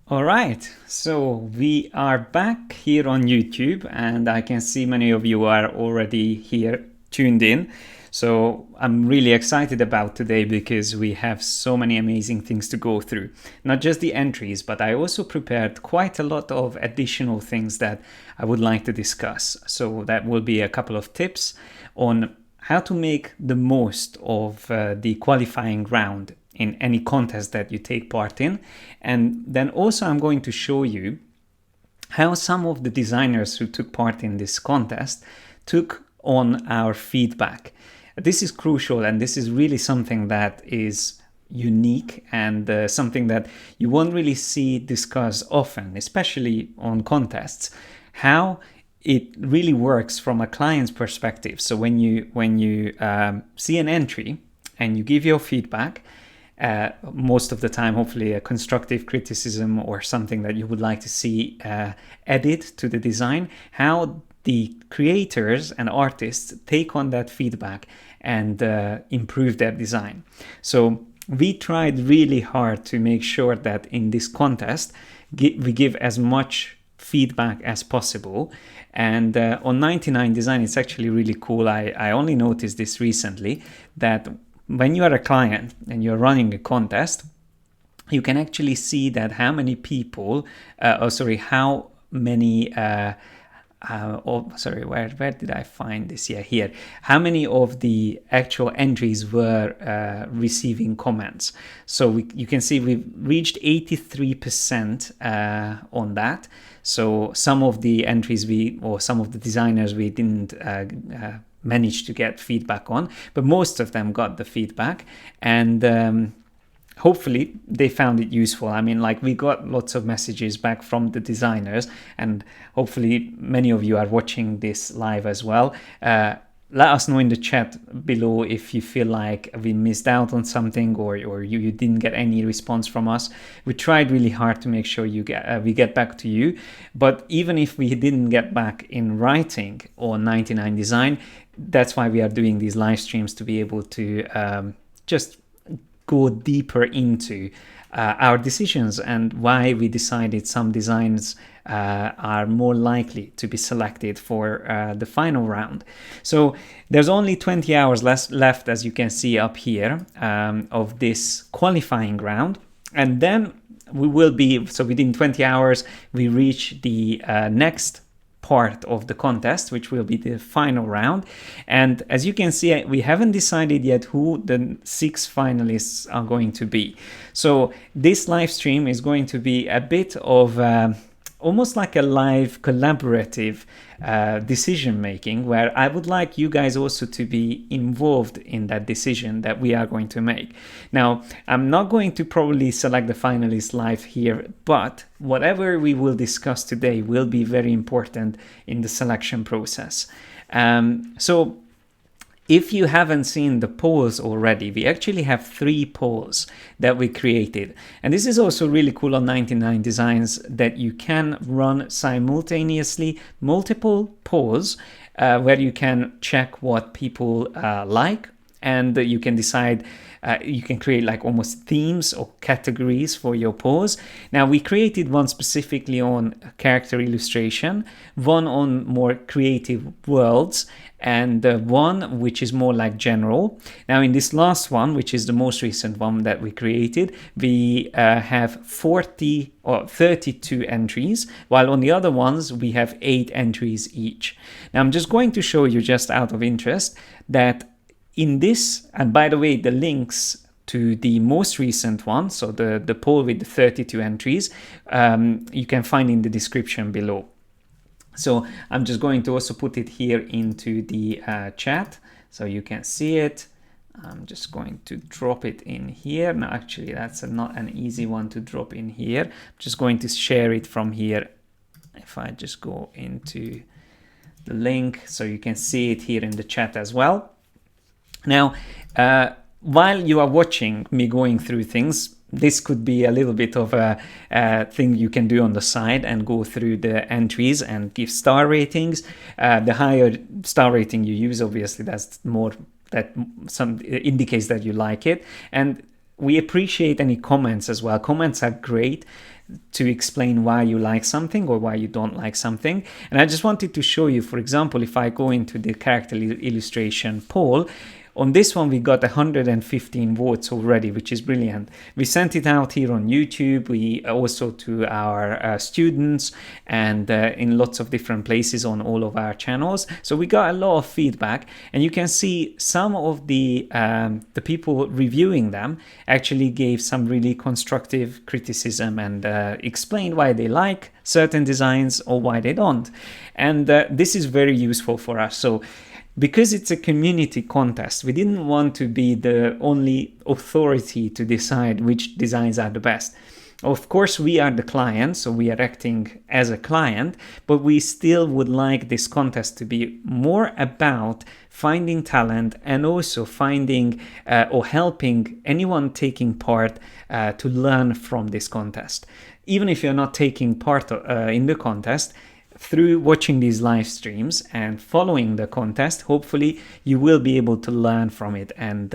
All right, so we are back here on YouTube, and I can see many of you are already here tuned in. So I'm really excited about today because we have so many amazing things to go through. Not just the entries, but I also prepared quite a lot of additional things that I would like to discuss. So that will be a couple of tips on how to make the most of the qualifying round in any contest that you take part in. And then also I'm going to show you how some of the designers who took part in this contest took on our feedback. This is crucial, and this is really something that is unique and something that you won't really see discussed often, especially on contests. How it really works from a client's perspective. So when you see an entry and you give your feedback, most of the time, hopefully a constructive criticism or something that you would like to see added to the design, how the creators and artists take on that feedback and improve their design. So we tried really hard to make sure that in this contest we give as much feedback as possible. And on 99 Design, it's actually really cool. I only noticed this recently, that when you are a client and you're running a contest, you can actually see that how many people, how many, where did I find this? Yeah, here. How many of the actual entries were receiving comments? So you can see we've reached 83% on that. So some of the entries some of the designers we didn't managed to get feedback on, but most of them got the feedback, and hopefully they found it useful. I mean, like, we got lots of messages back from the designers, and hopefully many of you are watching this live as well. Let us know in the chat below if you feel like we missed out on something, or you didn't get any response from us. We tried really hard to make sure we get back to you. But even if we didn't get back in writing on 99 Design, that's why we are doing these live streams, to be able to just go deeper into our decisions and why we decided some designs are more likely to be selected for the final round. So there's only 20 hours left, as you can see up here, of this qualifying round. And then we will be, so within 20 hours, we reach the next part of the contest, which will be the final round. And as you can see, we haven't decided yet who the 6 finalists are going to be. So this live stream is going to be a bit of almost like a live collaborative decision making, where I would like you guys also to be involved in that decision that we are going to make. Now, I'm not going to probably select the finalists live here, but whatever we will discuss today will be very important in the selection process. So if you haven't seen the polls already, we actually have 3 polls that we created. And this is also really cool on 99 Designs, that you can run simultaneously multiple polls where you can check what people like, and you can decide, you can create like almost themes or categories for your polls. Now, we created one specifically on character illustration, one on more creative worlds, and one which is more like general. Now, in this last one, which is the most recent one that we created, we have 40 or 32 entries, while on the other ones we have 8 entries each. Now, I'm just going to show you, just out of interest, that in this, and by the way, the links to the most recent one, so the poll with the 32 entries, you can find in the description below. So I'm just going to also put it here into the chat so you can see it. I'm just going to drop it in here. Now, actually, that's not an easy one to drop in here. I'm just going to share it from here. If I just go into the link, so you can see it here in the chat as well. Now, while you are watching me going through things, this could be a little bit of a thing you can do on the side and go through the entries and give star ratings. The higher star rating you use, obviously, that's more, that some indicates that you like it. And we appreciate any comments as well. Comments are great. to explain why you like something or why you don't like something. And I just wanted to show you, for example, if I go into the character illustration poll, on this one, we got 115 votes already, which is brilliant. We sent it out here on YouTube. We also to our students and in lots of different places on all of our channels. So we got a lot of feedback, and you can see some of the people reviewing them actually gave some really constructive criticism and explained why they like certain designs or why they don't. And this is very useful for us. So because it's a community contest, we didn't want to be the only authority to decide which designs are the best. Of course, we are the client, so we are acting as a client, but we still would like this contest to be more about finding talent and also finding or helping anyone taking part to learn from this contest. Even if you're not taking part in the contest, through watching these live streams and following the contest, hopefully you will be able to learn from it and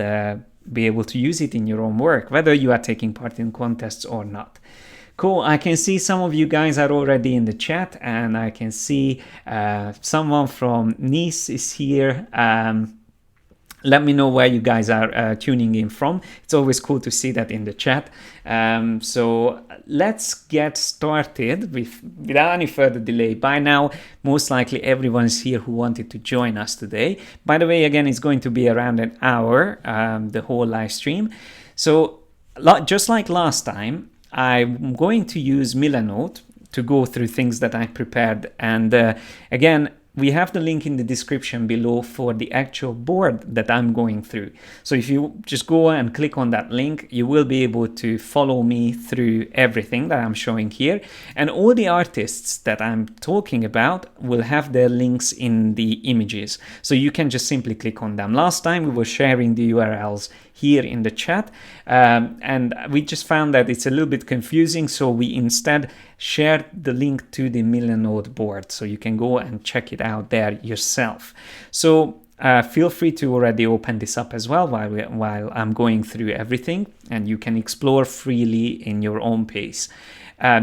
be able to use it in your own work, whether you are taking part in contests or not. Cool, I can see some of you guys are already in the chat, and I can see someone from Nice is here. Let me know where you guys are tuning in from. It's always cool to see that in the chat. So let's get started without any further delay. By now, most likely everyone's here who wanted to join us today. By the way, again, it's going to be around an hour, the whole live stream. So just like last time, I'm going to use Milanote to go through things that I prepared. And again, we have the link in the description below for the actual board that I'm going through. So if you just go and click on that link, you will be able to follow me through everything that I'm showing here. And all the artists that I'm talking about will have their links in the images. So you can just simply click on them. Last time we were sharing the URLs here in the chat, and we just found that it's a little bit confusing, so we instead shared the link to the Milanote board, so you can go and check it out there yourself. So feel free to already open this up as well while I'm going through everything, and you can explore freely in your own pace.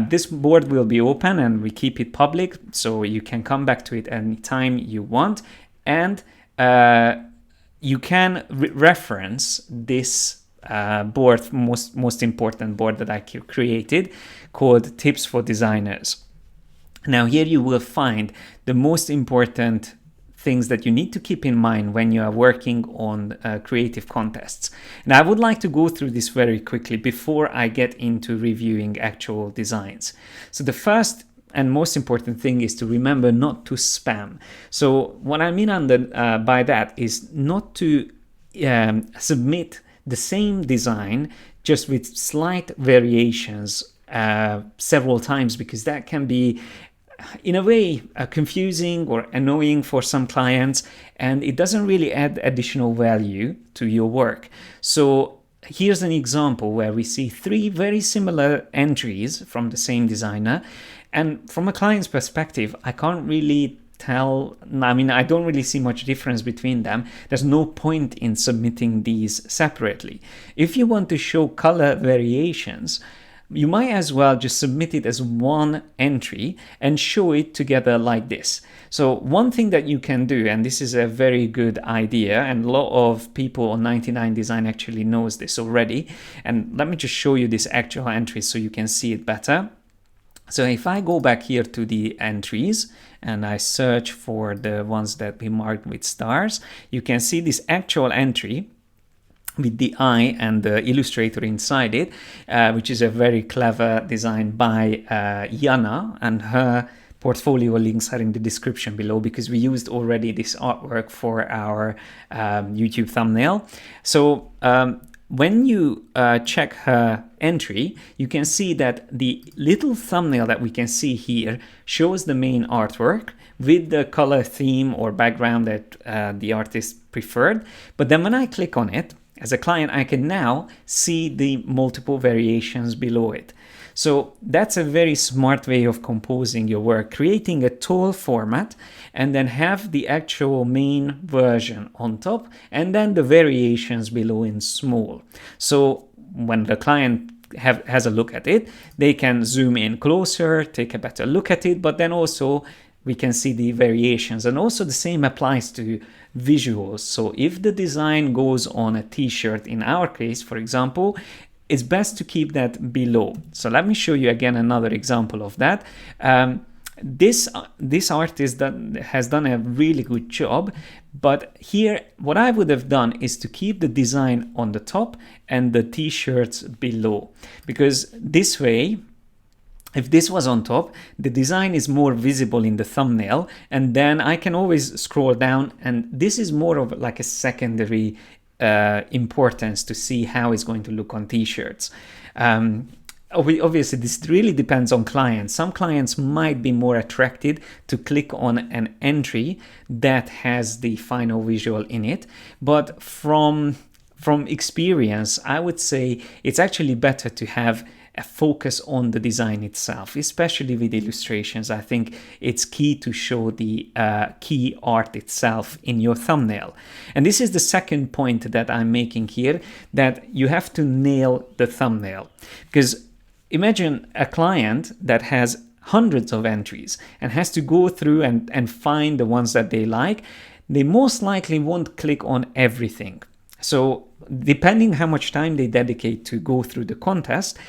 This board will be open and we keep it public, so you can come back to it anytime you want, and you can reference this board, most important board that I created, called Tips for Designers. Now here you will find the most important things that you need to keep in mind when you are working on creative contests. And I would like to go through this very quickly before I get into reviewing actual designs. So the first and most important thing is to remember not to spam. So what I mean by that is not to submit the same design just with slight variations several times, because that can be in a way confusing or annoying for some clients, and it doesn't really add additional value to your work. So here's an example where we see 3 very similar entries from the same designer. And from a client's perspective, I can't really tell, I don't really see much difference between them. There's no point in submitting these separately. If you want to show color variations, you might as well just submit it as one entry and show it together like this. So one thing that you can do, and this is a very good idea, and a lot of people on 99 Design actually knows this already, and let me just show you this actual entry so you can see it better. So if I go back here to the entries and I search for the ones that we marked with stars, you can see this actual entry with the eye and the illustrator inside it, which is a very clever design by Yana, and her portfolio links are in the description below because we used already this artwork for our YouTube thumbnail. So when you check her entry, you can see that the little thumbnail that we can see here shows the main artwork with the color theme or background that the artist preferred. But then when I click on it, as a client, I can now see the multiple variations below it. So that's a very smart way of composing your work, creating a tall format and then have the actual main version on top and then the variations below in small. So when the client has a look at it, they can zoom in closer, take a better look at it, but then also we can see the variations. And also the same applies to visuals. So if the design goes on a t-shirt, in our case, for example, it's best to keep that below. So let me show you again another example of that. This artist has done a really good job, but here what I would have done is to keep the design on the top and the t-shirts below, because this way, if this was on top, the design is more visible in the thumbnail, and then I can always scroll down, and this is more of like a secondary importance to see how it's going to look on t-shirts. Obviously, this really depends on clients. Some clients might be more attracted to click on an entry that has the final visual in it, but from experience, I would say it's actually better to have a focus on the design itself, especially with illustrations. I think it's key to show the key art itself in your thumbnail. And this is the second point that I'm making here, that you have to nail the thumbnail. Because imagine a client that has hundreds of entries and has to go through and find the ones that they like. They most likely won't click on everything. So depending how much time they dedicate to go through the contest,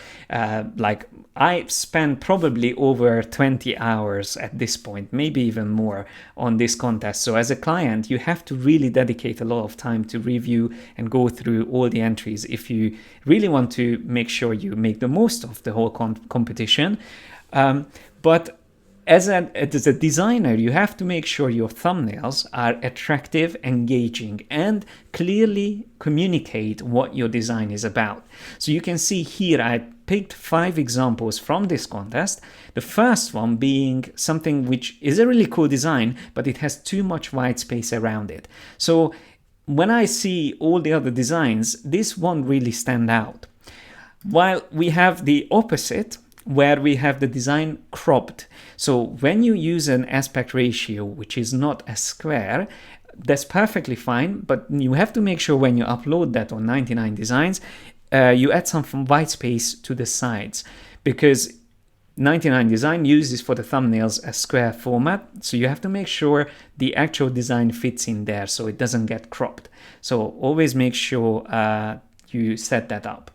like I spent probably over 20 hours at this point, maybe even more, on this contest. So as a client, you have to really dedicate a lot of time to review and go through all the entries if you really want to make sure you make the most of the whole competition. But as a designer, you have to make sure your thumbnails are attractive, engaging, and clearly communicate what your design is about. So you can see here I picked 5 examples from this contest. The first one being something which is a really cool design, but it has too much white space around it. So when I see all the other designs, this won't really stand out. While we have the opposite, where we have the design cropped. So when you use an aspect ratio which is not a square, that's perfectly fine, but you have to make sure when you upload that on 99 Designs, you add some white space to the sides, because 99 Design uses for the thumbnails a square format, so you have to make sure the actual design fits in there so it doesn't get cropped. So always make sure you set that up.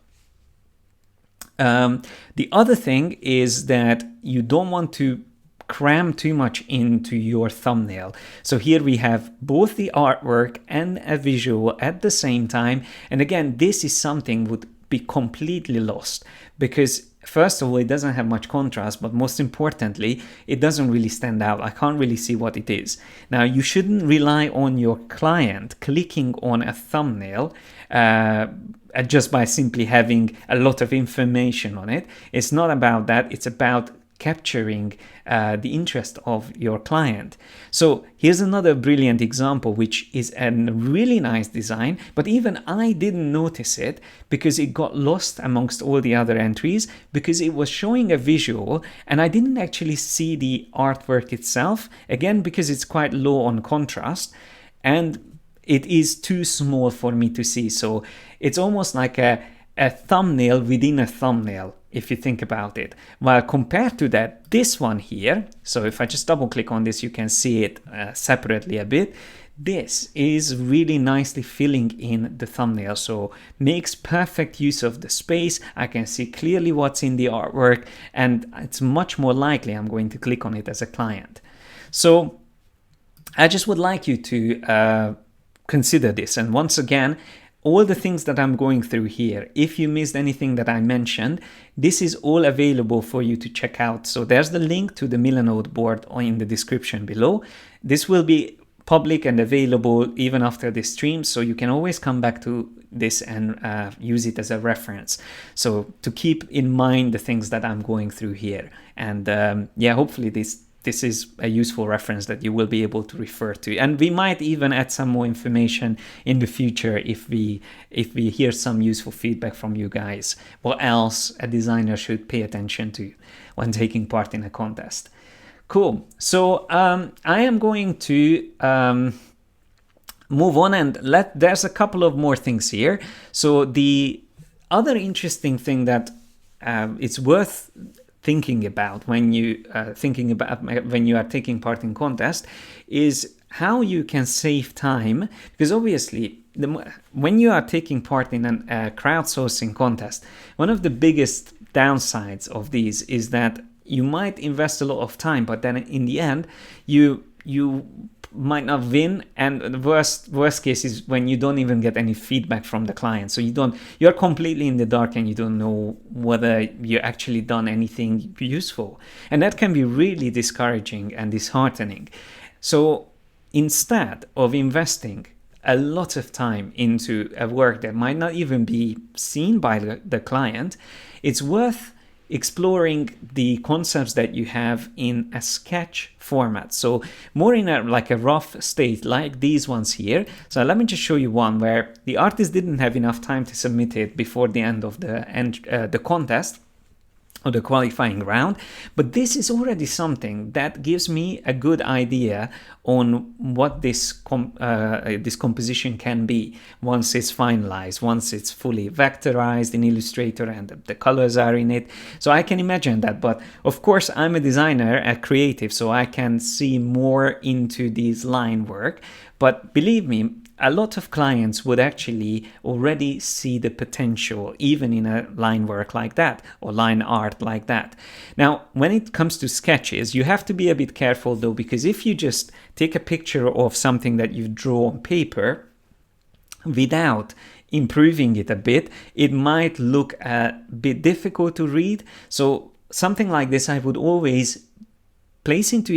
The other thing is that you don't want to cram too much into your thumbnail. So here we have both the artwork and a visual at the same time. And again, this is something would be completely lost, because first of all, it doesn't have much contrast, but most importantly, it doesn't really stand out. I can't really see what it is. Now, you shouldn't rely on your client clicking on a thumbnail just by simply having a lot of information on it. It's not about that. It's about capturing the interest of your client. So here's another brilliant example, which is a really nice design, but even I didn't notice it because it got lost amongst all the other entries, because it was showing a visual and I didn't actually see the artwork itself, again because it's quite low on contrast and it is too small for me to see. So it's almost like a thumbnail within a thumbnail, if you think about it. While compared to that, this one here, so if I just double click on this, you can see it separately a bit. This is really nicely filling in the thumbnail, so makes perfect use of the space. I can see clearly what's in the artwork, and it's much more likely I'm going to click on it as a client. So I just would like you to consider this. And once again, all the things that I'm going through here, if you missed anything that I mentioned, this is all available for you to check out. So there's the link to the Milanote board in the description below. This will be public and available even after this stream, so you can always come back to this and use it as a reference. So to keep in mind the things that I'm going through here. And yeah, hopefully this is a useful reference that you will be able to refer to. And we might even add some more information in the future if we hear some useful feedback from you guys. What else a designer should pay attention to when taking part in a contest. Cool. So I am going to move on, and there's a couple of more things here. So the other interesting thing that it's worth thinking about when you when you are taking part in contest is how you can save time, because obviously when you are taking part in a crowdsourcing contest, one of the biggest downsides of these is that you might invest a lot of time, but then in the end you might not win, and the worst case is when you don't even get any feedback from the client, so you're completely in the dark and you don't know whether you actually done anything useful, and that can be really discouraging and disheartening. So instead of investing a lot of time into a work that might not even be seen by the client, it's worth exploring the concepts that you have in a sketch format, so more in a rough state like these ones here. So let me just show you one where the artist didn't have enough time to submit it before the end of the contest or the qualifying round, but this is already something that gives me a good idea on what this composition can be once it's finalized, once it's fully vectorized in Illustrator and the colors are in it. So I can imagine that, but of course I'm a designer, a creative, so I can see more into this line work. But believe me, a lot of clients would actually already see the potential even in a line work like that or line art like that. Now, when it comes to sketches, you have to be a bit careful though, because if you just take a picture of something that you draw on paper without improving it a bit, it might look a bit difficult to read. So something like this I would always place into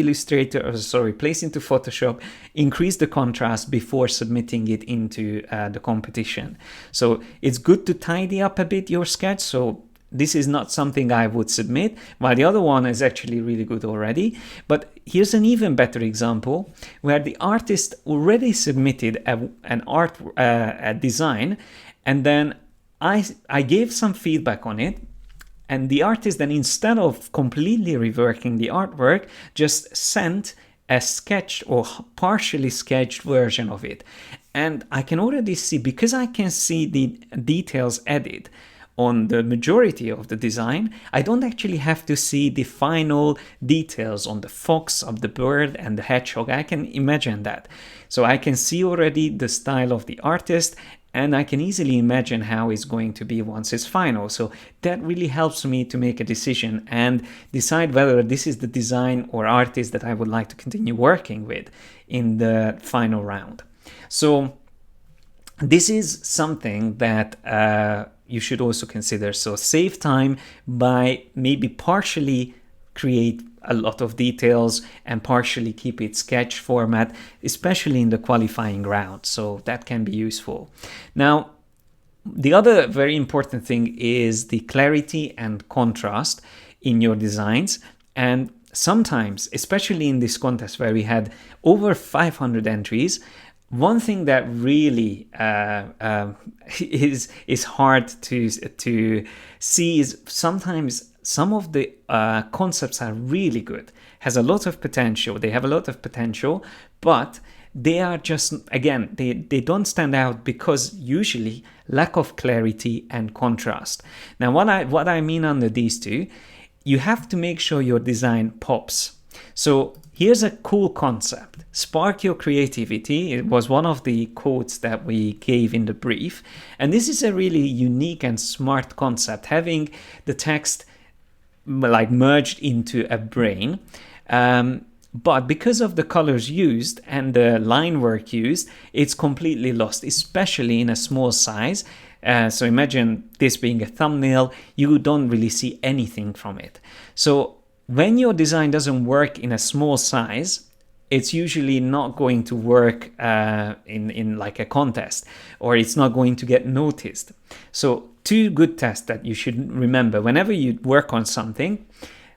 Photoshop, increase the contrast before submitting it into the competition. So it's good to tidy up a bit your sketch. So this is not something I would submit, while the other one is actually really good already. But here's an even better example where the artist already submitted a design, and then I gave some feedback on it. And the artist then, instead of completely reworking the artwork, just sent a sketched or partially sketched version of it. And I can already see, because I can see the details added on the majority of the design, I don't actually have to see the final details on the fox, of the bird and the hedgehog. I can imagine that. So I can see already the style of the artist, and I can easily imagine how it's going to be once it's final. So that really helps me to make a decision and decide whether this is the design or artist that I would like to continue working with in the final round. So this is something that you should also consider. So save time by maybe partially create a lot of details and partially keep it sketch format, especially in the qualifying round. So that can be useful. Now, the other very important thing is the clarity and contrast in your designs. And sometimes, especially in this contest where we had over 500 entries, one thing that really is hard to see is sometimes some of the concepts are really good, has a lot of potential. They have a lot of potential, but they are just, again, they don't stand out because usually lack of clarity and contrast. Now, what I mean under these two, you have to make sure your design pops. So here's a cool concept. Spark your creativity. It was one of the quotes that we gave in the brief. And this is a really unique and smart concept, having the text like merged into a brain. But because of the colors used and the line work used, it's completely lost, especially in a small size. So imagine this being a thumbnail, you don't really see anything from it. So when your design doesn't work in a small size, it's usually not going to work in like a contest, or it's not going to get noticed. So two good tests that you should remember whenever you work on something.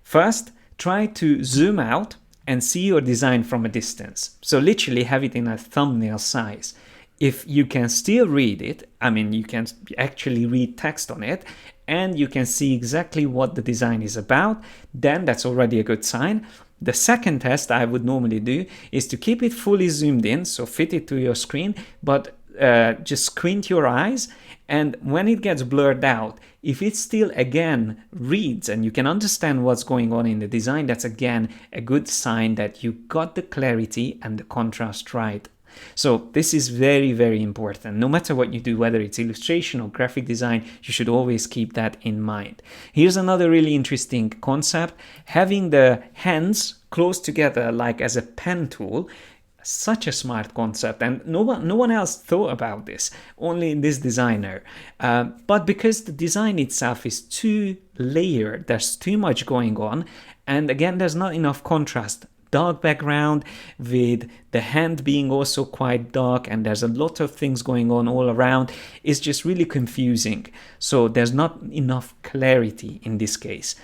First, try to zoom out and see your design from a distance. So literally have it in a thumbnail size. If you can still read it, I mean, you can actually read text on it, and you can see exactly what the design is about, then that's already a good sign. The second test I would normally do is to keep it fully zoomed in, so fit it to your screen, but just squint your eyes, and when it gets blurred out, if it still again reads and you can understand what's going on in the design, that's again a good sign that you got the clarity and the contrast right. So this is very, very important. No matter what you do, whether it's illustration or graphic design, you should always keep that in mind. Here's another really interesting concept. Having the hands close together like as a pen tool, such a smart concept, and no one else thought about this, only this designer. But because the design itself is too layered, there's too much going on, and again, there's not enough contrast. Dark background with the hand being also quite dark, and there's a lot of things going on all around. It's just really confusing. So there's not enough clarity in this case.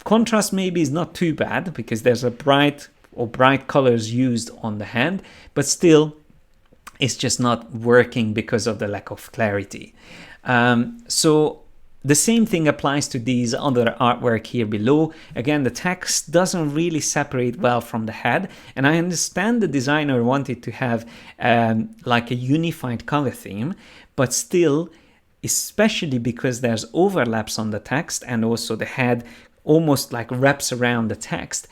Contrast maybe is not too bad because there's a bright colors used on the hand, but still it's just not working because of the lack of clarity. So the same thing applies to these other artwork here below. Again, the text doesn't really separate well from the head, and I understand the designer wanted to have like a unified color theme, but still, especially because there's overlaps on the text and also the head almost like wraps around the text,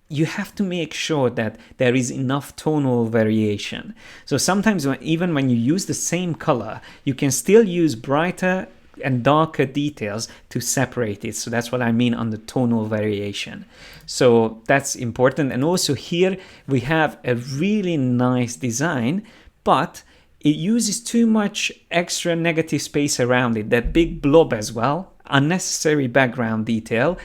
you have to make sure that there is enough tonal variation. So sometimes even when you use the same color, you can still use brighter and darker details to separate it. So that's what I mean on the tonal variation. So that's important. And also here we have a really nice design, but it uses too much extra negative space around it. That big blob as well, unnecessary background detail,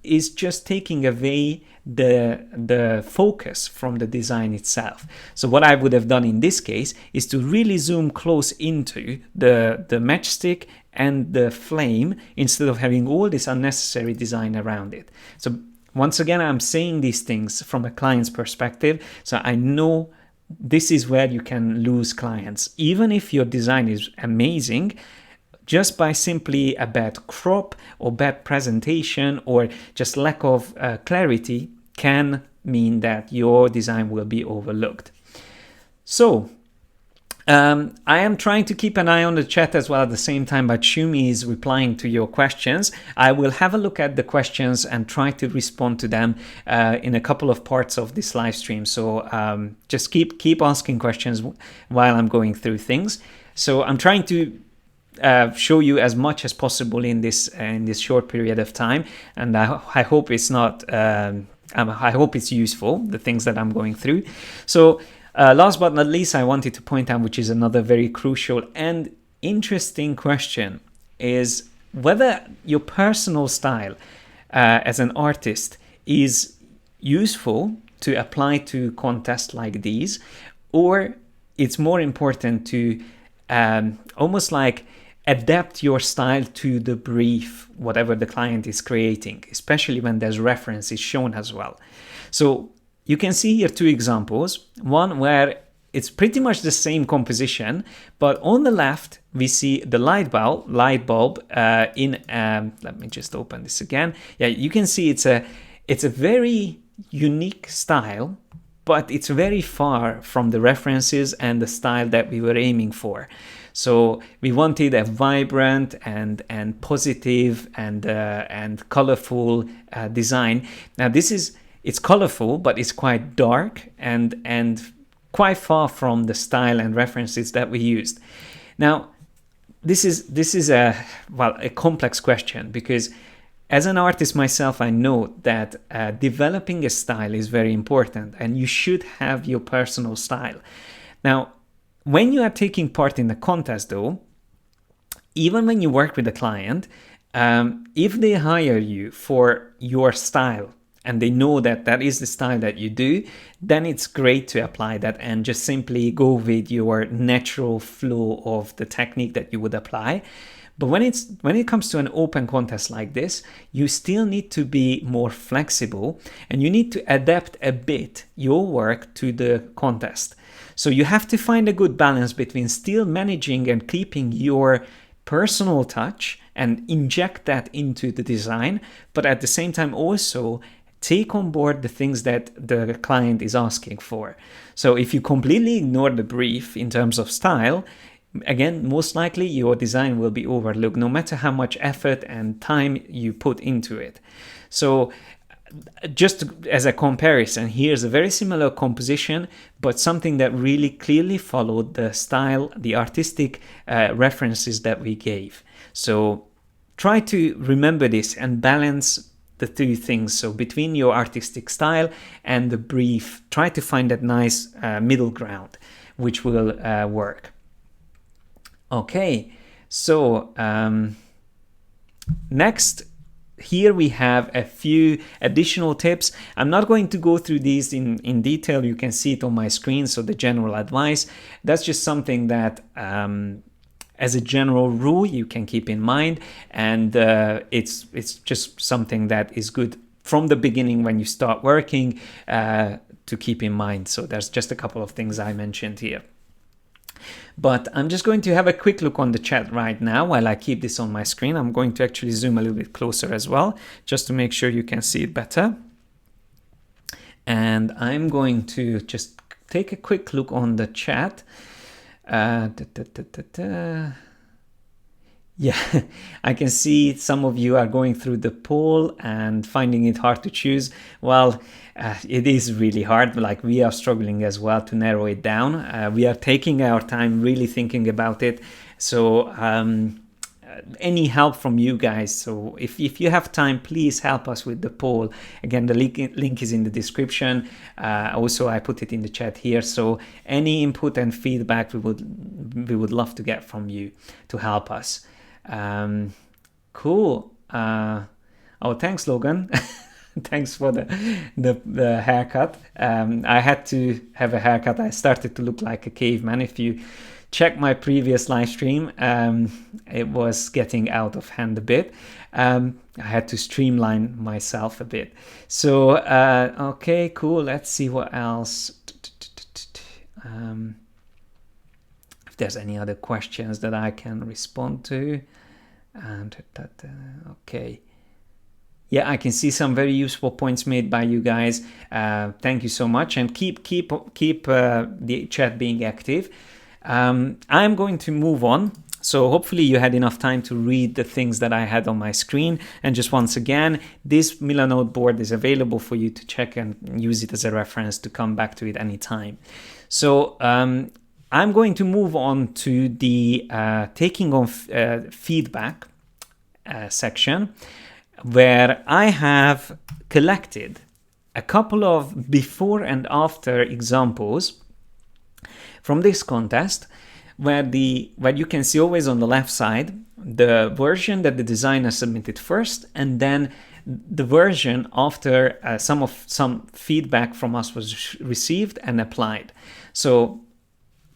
is just taking away the focus from the design itself. So what I would have done in this case is to really zoom close into the matchstick and the flame instead of having all this unnecessary design around it. So once again, I'm saying these things from a client's perspective, so I know this is where you can lose clients. Even if your design is amazing, just by simply a bad crop or bad presentation or just lack of clarity can mean that your design will be overlooked. So I am trying to keep an eye on the chat as well at the same time, but Shumi is replying to your questions. I will have a look at the questions and try to respond to them in a couple of parts of this live stream. So just keep asking questions while I'm going through things. So I'm trying to show you as much as possible in this short period of time, and I hope it's not. I hope it's useful, the things that I'm going through. So last but not least, I wanted to point out, which is another very crucial and interesting question, is whether your personal style as an artist is useful to apply to contests like these, or it's more important to almost like adapt your style to the brief, whatever the client is creating, especially when there's references shown as well. So you can see here two examples, one where it's pretty much the same composition, but on the left we see the light bulb in let me just open this again. Yeah, you can see it's a very unique style, but it's very far from the references and the style that we were aiming for. So we wanted a vibrant and positive and colorful design. Now it's colorful, but it's quite dark and quite far from the style and references that we used. Now this is a complex question, because as an artist myself, I know that developing a style is very important, and you should have your personal style. Now, when you are taking part in a contest, though, even when you work with a client, if they hire you for your style and they know that that is the style that you do, then it's great to apply that and just simply go with your natural flow of the technique that you would apply. But when it comes to an open contest like this, you still need to be more flexible, and you need to adapt a bit your work to the contest. So you have to find a good balance between still managing and keeping your personal touch and inject that into the design, but at the same time also take on board the things that the client is asking for. So if you completely ignore the brief in terms of style, again, most likely your design will be overlooked, no matter how much effort and time you put into it. So just as a comparison, here's a very similar composition, but something that really clearly followed the style, the artistic references that we gave. So try to remember this and balance the two things. So between your artistic style and the brief, try to find that nice middle ground, which will work. Okay, so next, here we have a few additional tips. I'm not going to go through these in detail. You can see it on my screen. So the general advice, that's just something that as a general rule you can keep in mind, and it's just something that is good from the beginning when you start working to keep in mind. So there's just a couple of things I mentioned here. But I'm just going to have a quick look on the chat right now while I keep this on my screen. I'm going to actually zoom a little bit closer as well, just to make sure you can see it better. And I'm going to just take a quick look on the chat. Yeah, I can see some of you are going through the poll and finding it hard to choose. Well, it is really hard. Like, we are struggling as well to narrow it down. We are taking our time really thinking about it. So any help from you guys. So if you have time, please help us with the poll. Again, the link is in the description. Also, I put it in the chat here. So any input and feedback we would love to get from you to help us. Cool. Oh, thanks, Logan. Thanks for the haircut. I had to have a haircut. I started to look like a caveman. If you check my previous live stream, it was getting out of hand a bit. I had to streamline myself a bit. So, okay, cool. Let's see what else. If there's any other questions that I can respond to. Okay. Yeah, I can see some very useful points made by you guys. Thank you so much, and keep the chat being active. I'm going to move on. So hopefully you had enough time to read the things that I had on my screen. And just once again, this Milanote board is available for you to check and use it as a reference to come back to it anytime. So I'm going to move on to the taking on feedback section, where I have collected a couple of before and after examples from this contest, where you can see always on the left side the version that the designer submitted first, and then the version after some feedback from us was received and applied. So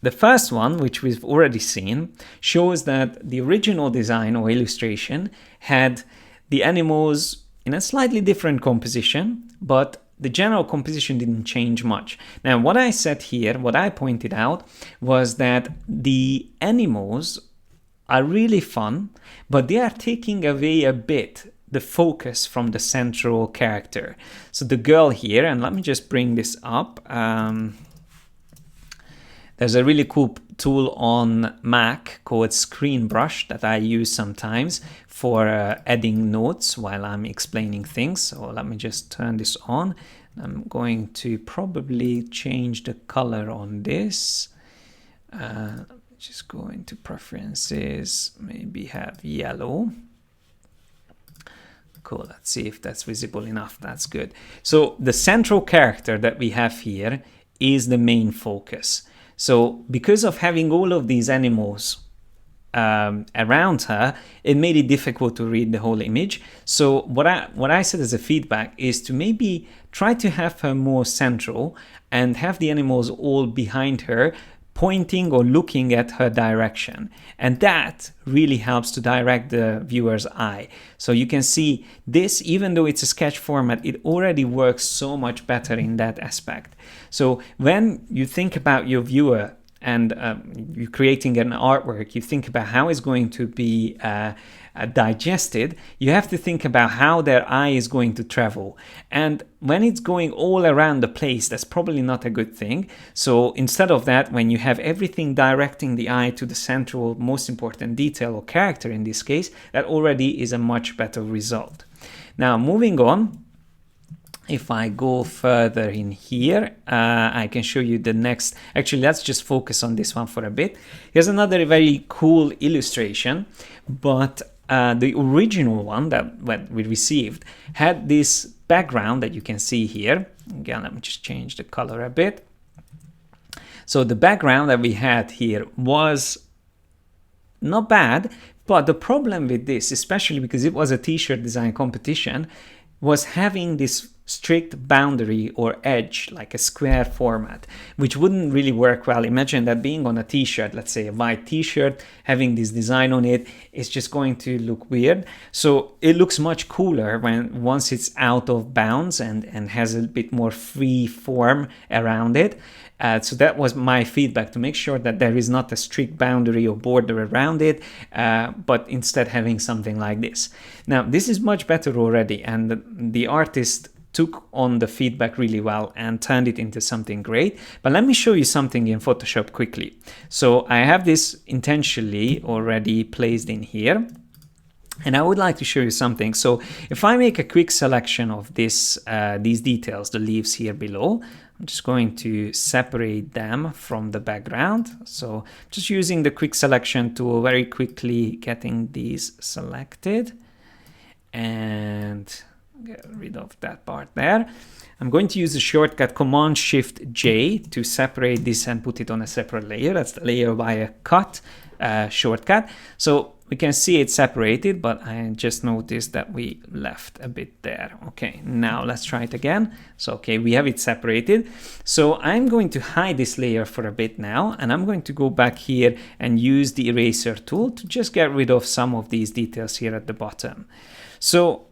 the first one, which we've already seen, shows that the original design or illustration had the animals in a slightly different composition, but the general composition didn't change much. Now, what I said here, what I pointed out, was that the animals are really fun, but they are taking away a bit the focus from the central character. So the girl here, and let me just bring this up. There's a really cool tool on Mac called Screen Brush that I use sometimes for adding notes while I'm explaining things. So let me just turn this on. I'm going to probably change the color on this. Just go into preferences, maybe have yellow. Cool, let's see if that's visible enough. That's good. So the central character that we have here is the main focus. So because of having all of these animals around her, it made it difficult to read the whole image. So what I said as a feedback is to maybe try to have her more central and have the animals all behind her, pointing or looking at her direction. And that really helps to direct the viewer's eye. So you can see this, even though it's a sketch format, it already works so much better in that aspect. So when you think about your viewer and you're creating an artwork, you think about how it's going to be digested, you have to think about how their eye is going to travel. And when it's going all around the place, that's probably not a good thing. So instead of that, when you have everything directing the eye to the central, most important detail or character in this case, that already is a much better result. Now, moving on, if I go further in here, I can show you the next. Actually, let's just focus on this one for a bit. Here's another very cool illustration, but the original one that we received had this background that you can see here. Again, let me just change the color a bit. So the background that we had here was not bad, but the problem with this, especially because it was a t-shirt design competition, was having this strict boundary or edge, like a square format, which wouldn't really work well. Imagine that being on a t-shirt, let's say a white t-shirt, having this design on it, is just going to look weird. So it looks much cooler once it's out of bounds and has a bit more free form around it. So that was my feedback, to make sure that there is not a strict boundary or border around it, but instead having something like this. Now, this is much better already, and the artist took on the feedback really well and turned it into something great. But let me show you something in Photoshop quickly. So I have this intentionally already placed in here, and I would like to show you something. So if I make a quick selection of these details, the leaves here below, I'm just going to separate them from the background. So just using the quick selection tool, very quickly getting these selected and get rid of that part there. I'm going to use the shortcut Command-Shift-J to separate this and put it on a separate layer. That's the layer by a cut shortcut. So we can see it separated, but I just noticed that we left a bit there. Okay, now let's try it again. So, okay, we have it separated. So I'm going to hide this layer for a bit now, and I'm going to go back here and use the eraser tool to just get rid of some of these details here at the bottom. So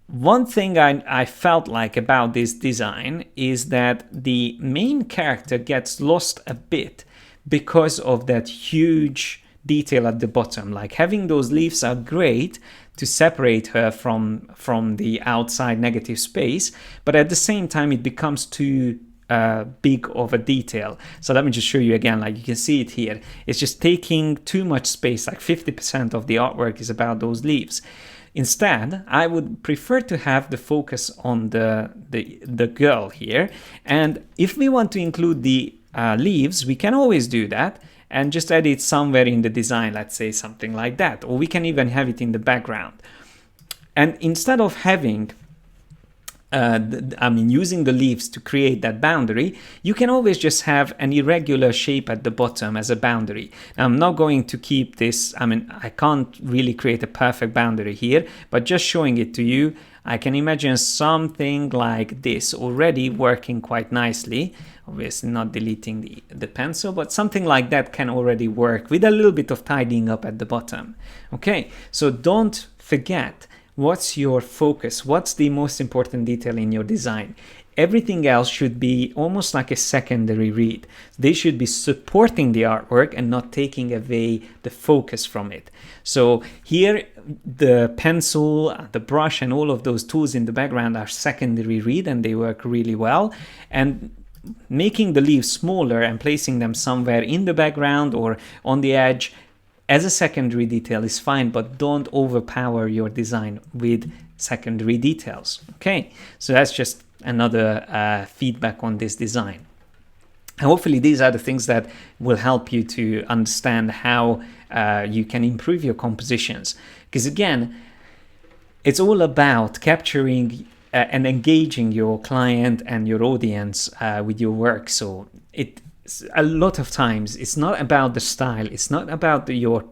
one thing I felt like about this design is that the main character gets lost a bit because of that huge detail at the bottom. Like, having those leaves are great to separate her from the outside negative space, but at the same time it becomes too big of a detail. So let me just show you again. Like, you can see it here, it's just taking too much space. Like 50% of the artwork is about those leaves. Instead, I would prefer to have the focus on the girl here. And if we want to include the leaves, we can always do that and just add it somewhere in the design, let's say something like that. Or we can even have it in the background. And instead of having using the leaves to create that boundary, you can always just have an irregular shape at the bottom as a boundary. Now, I'm not going to keep this, I can't really create a perfect boundary here, but just showing it to you, I can imagine something like this already working quite nicely. Obviously not deleting the pencil, but something like that can already work with a little bit of tidying up at the bottom. Okay, so don't forget, what's your focus? What's the most important detail in your design? Everything else should be almost like a secondary read. They should be supporting the artwork and not taking away the focus from it. So here, the pencil, the brush, and all of those tools in the background are secondary read, and they work really well. And making the leaves smaller and placing them somewhere in the background or on the edge as a secondary detail is fine, but don't overpower your design with secondary details. Okay, so that's just another feedback on this design. And hopefully these are the things that will help you to understand how you can improve your compositions. Because again, it's all about capturing and engaging your client and your audience with your work. So a lot of times it's not about the style, it's not about your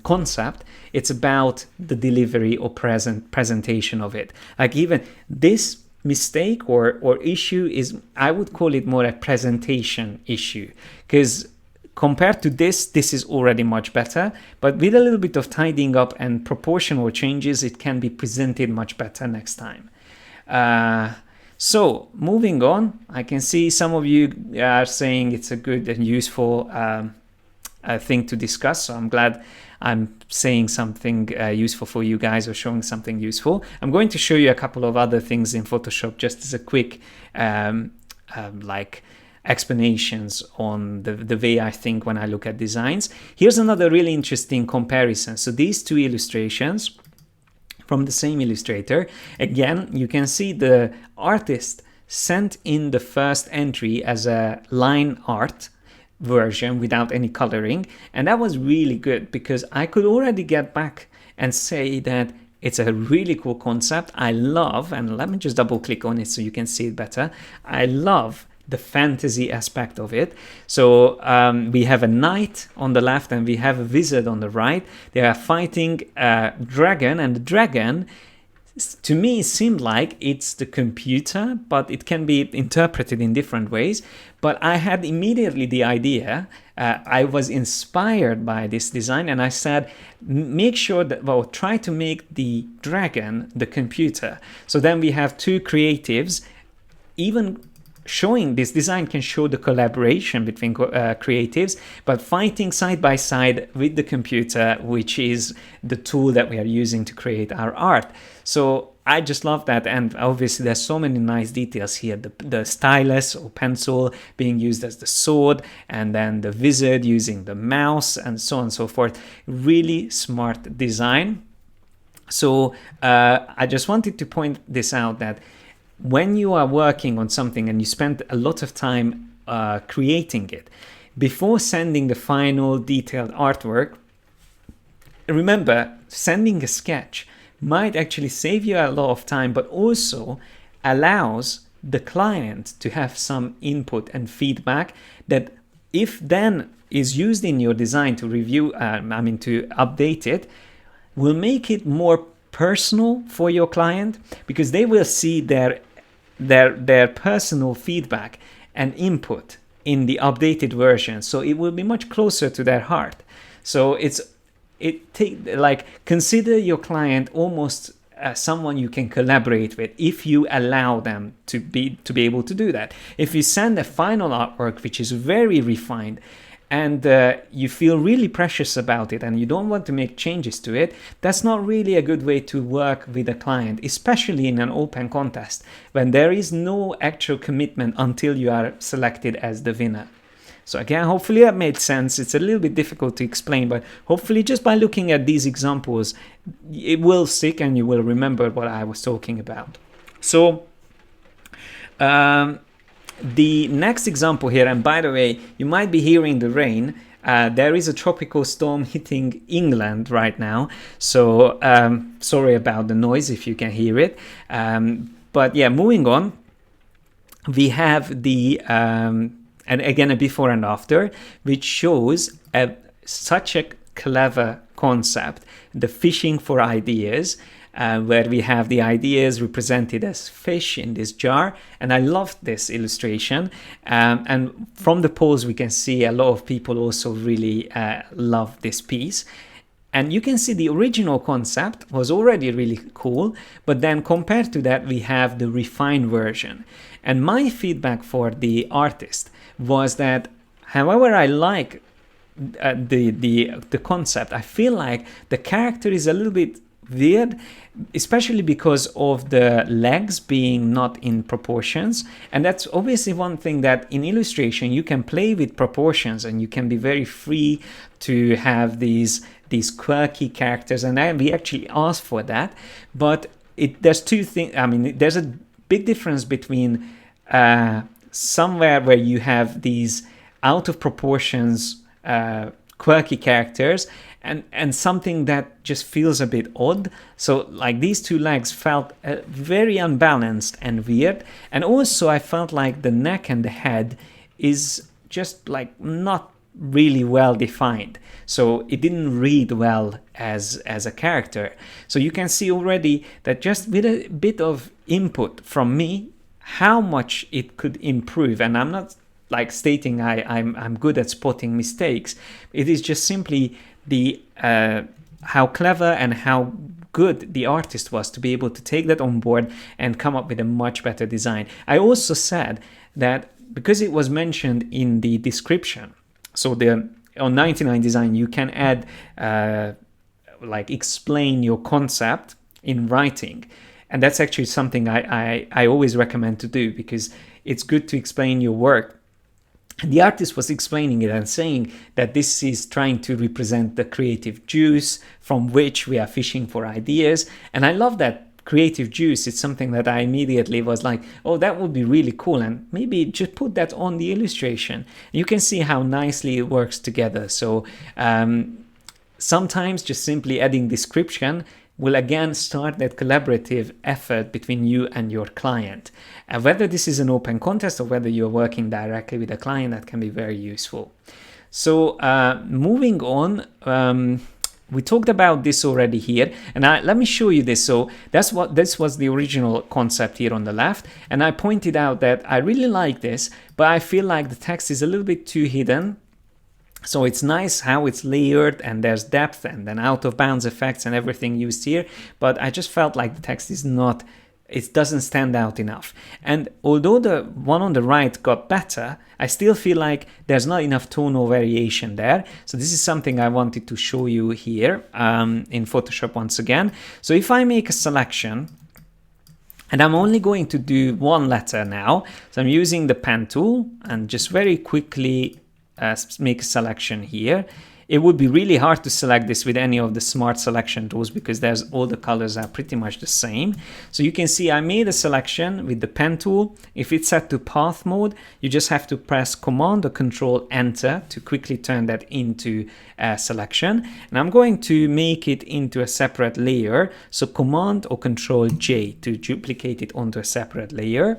concept, it's about the delivery or presentation of it. Like, even this mistake or issue is, I would call it more a presentation issue, because compared to this is already much better, but with a little bit of tidying up and proportional changes, it can be presented much better next time. So moving on, I can see some of you are saying it's a good and useful thing to discuss. So I'm glad I'm saying something useful for you guys or showing something useful. I'm going to show you a couple of other things in Photoshop just as a quick like explanations on the way I think when I look at designs. Here's another really interesting comparison. So these two illustrations from the same illustrator, again, you can see the artist sent in the first entry as a line art version without any coloring, and that was really good because I could already get back and say that it's a really cool concept. I love, and let me just double click on it so you can see it better. I love the fantasy aspect of it. So we have a knight on the left and we have a wizard on the right. They are fighting a dragon, and the dragon, to me, seemed like it's the computer, but it can be interpreted in different ways. But I had immediately the idea, I was inspired by this design, and I said, make sure that, well, try to make the dragon the computer. So then we have two creatives, even showing this design can show the collaboration between creatives, but fighting side by side with the computer, which is the tool that we are using to create our art. So I just love that, and obviously there's so many nice details here. The stylus or pencil being used as the sword, and then the wizard using the mouse, and so on and so forth. Really smart design. So I just wanted to point this out, that when you are working on something and you spend a lot of time creating it, before sending the final detailed artwork, remember, sending a sketch might actually save you a lot of time, but also allows the client to have some input and feedback that, if then is used in your design to review, to update it, will make it more personal for your client, because they will see their personal feedback and input in the updated version. So it will be much closer to their heart. So consider your client almost someone you can collaborate with, if you allow them to be able to do that. If you send a final artwork which is very refined, and you feel really precious about it and you don't want to make changes to it, that's not really a good way to work with a client, especially in an open contest when there is no actual commitment until you are selected as the winner. So again, hopefully that made sense. It's a little bit difficult to explain, but hopefully just by looking at these examples, it will stick and you will remember what I was talking about. So the next example here, and by the way, you might be hearing the rain. There is a tropical storm hitting England right now, so sorry about the noise if you can hear it. But yeah, moving on, we have the and again a before and after, which shows such a clever concept, the fishing for ideas. Where we have the ideas represented as fish in this jar, and I loved this illustration, and from the polls we can see a lot of people also really love this piece. And you can see the original concept was already really cool, but then compared to that we have the refined version. And my feedback for the artist was that, however I like the concept, I feel like the character is a little bit weird, especially because of the legs being not in proportions. And that's obviously one thing that in illustration you can play with proportions and you can be very free to have these quirky characters, and we actually asked for that. But there's two things. I mean, there's a big difference between somewhere where you have these out of proportions quirky characters and something that just feels a bit odd. So like these two legs felt very unbalanced and weird, and also I felt like the neck and the head is just like not really well defined, so it didn't read well as a character. So you can see already that just with a bit of input from me, how much it could improve. And I'm not like stating I'm good at spotting mistakes. It is just simply the how clever and how good the artist was to be able to take that on board and come up with a much better design. I also said that because it was mentioned in the description, so the on 99 Design, you can add, like explain your concept in writing. And that's actually something I always recommend to do, because it's good to explain your work. And the artist was explaining it and saying that this is trying to represent the creative juice from which we are fishing for ideas. And I love that creative juice. It's something that I immediately was like, oh, that would be really cool. And maybe just put that on the illustration. You can see how nicely it works together. So sometimes just simply adding description will again start that collaborative effort between you and your client. Whether this is an open contest or whether you're working directly with a client, that can be very useful. So moving on, we talked about this already here, and let me show you this. So this was the original concept here on the left, and I pointed out that I really like this, but I feel like the text is a little bit too hidden. So it's nice how it's layered and there's depth and then out of bounds effects and everything used here, but I just felt like the text is not, it doesn't stand out enough. And although the one on the right got better, I still feel like there's not enough tonal variation there. So this is something I wanted to show you here in Photoshop once again. So if I make a selection, and I'm only going to do one letter now, so I'm using the pen tool and just very quickly make a selection here. It would be really hard to select this with any of the smart selection tools because all the colors are pretty much the same. So you can see I made a selection with the pen tool. If it's set to path mode, you just have to press Command or Control Enter to quickly turn that into a selection. And I'm going to make it into a separate layer. So Command or Control J to duplicate it onto a separate layer.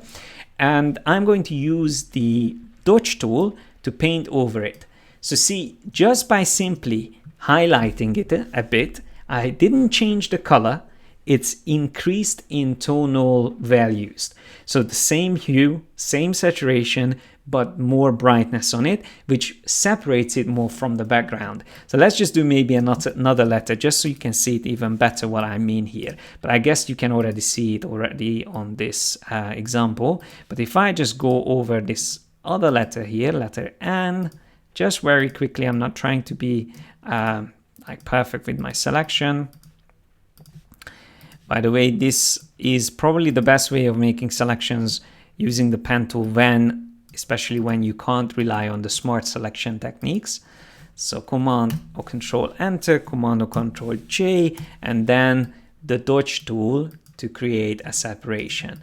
And I'm going to use the Dodge tool to paint over it. So see, just by simply highlighting it a bit, I didn't change the color, it's increased in tonal values. So the same hue, same saturation, but more brightness on it, which separates it more from the background. So let's just do maybe another letter, just so you can see it even better what I mean here. But I guess you can already see it already on this example. But if I just go over this other letter here, letter N, just very quickly, I'm not trying to be like perfect with my selection. By the way, this is probably the best way of making selections using the pen tool especially when you can't rely on the smart selection techniques. So Command or Control Enter, Command or Control J, and then the Dodge tool to create a separation.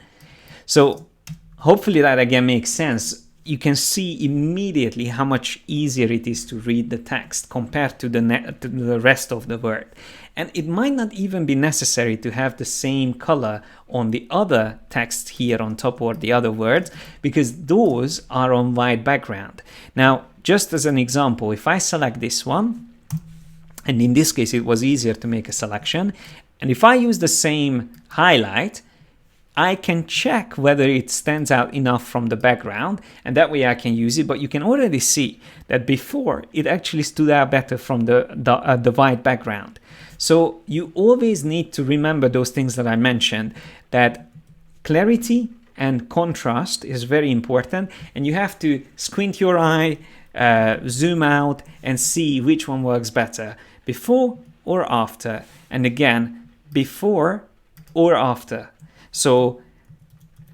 So hopefully that again makes sense. You can see immediately how much easier it is to read the text compared to the rest of the word. And it might not even be necessary to have the same color on the other text here on top or the other words, because those are on white background. Now, just as an example, if I select this one, and in this case it was easier to make a selection, and if I use the same highlight, I can check whether it stands out enough from the background, and that way I can use it. But you can already see that before it actually stood out better from the white background. So you always need to remember those things that I mentioned, that clarity and contrast is very important, and you have to squint your eye, zoom out, and see which one works better, before or after, and again, before or after. So